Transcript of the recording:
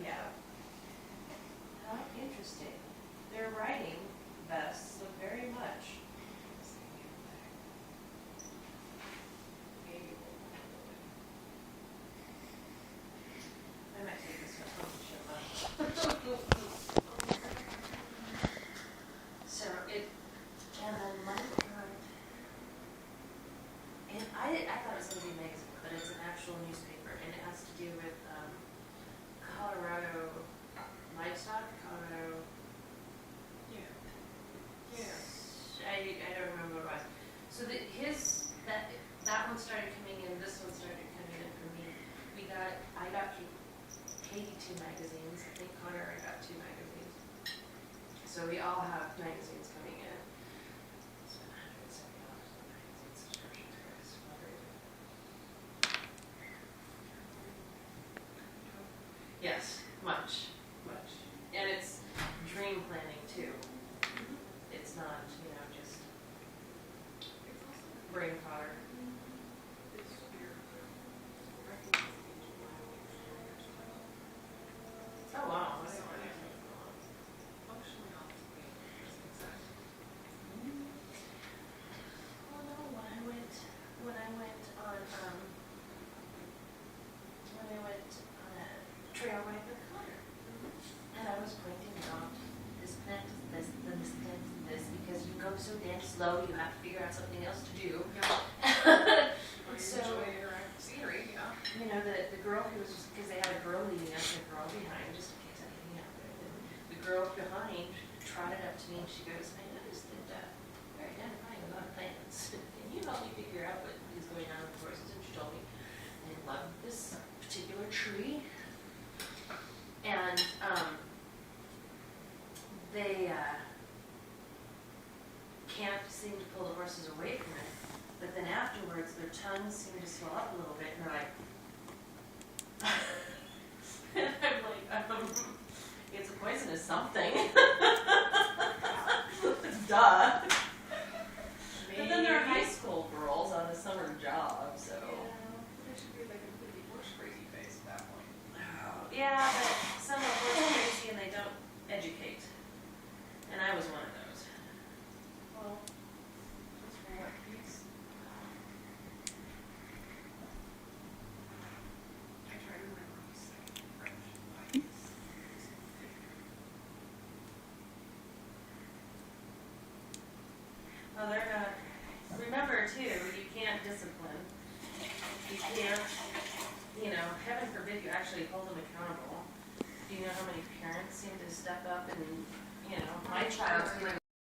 Yeah. How interesting. Their writing vests look very much. I might take this one home and show mine. So it, and then my card, and I thought it was going to be a magazine, but it's an actual newspaper, and it has to do with Colorado livestock, Colorado. Yeah. I don't remember what it was. So that one started coming in. This one started coming in for me. I got Katie 2 magazines. I think Connor I got 2 magazines. So we all have magazines coming in. It's been $170 on magazine subscriptions, guys. Yes, much. And it's dream planning too. It's not, just brain fodder. Oh wow. Well, no, when I went on a trail ride with Connor, and I was pointing out this plant is this, then this plant is this, because you go so damn slow, you have to figure out something else to do. So, enjoy your scenery, yeah. The girl who was, because they had a girl leading us and a girl behind, just in case I didn't have it. And the girl behind trotted up to me and she goes, I noticed that you're identifying a lot of plants. Can you help me figure out what is going on with the horses? And she told me, I love this particular tree. And they can't seem to pull the horses away from it. But then afterwards, their tongues seem to swell up a little bit, and they're like, and I'm like, it's a poisonous something. Duh. But then they're high school girls on a summer job, so. There should be like a pretty horse crazy face at that point. Yeah, but some are horse crazy and they don't educate. And I was one of those. Well, just for what piece? I try to remember what he's saying in French. Well, they're not. Remember, too, you can't discipline. You can't, heaven forbid you actually hold them accountable. Do you know how many parents seem to step up and, my child's doing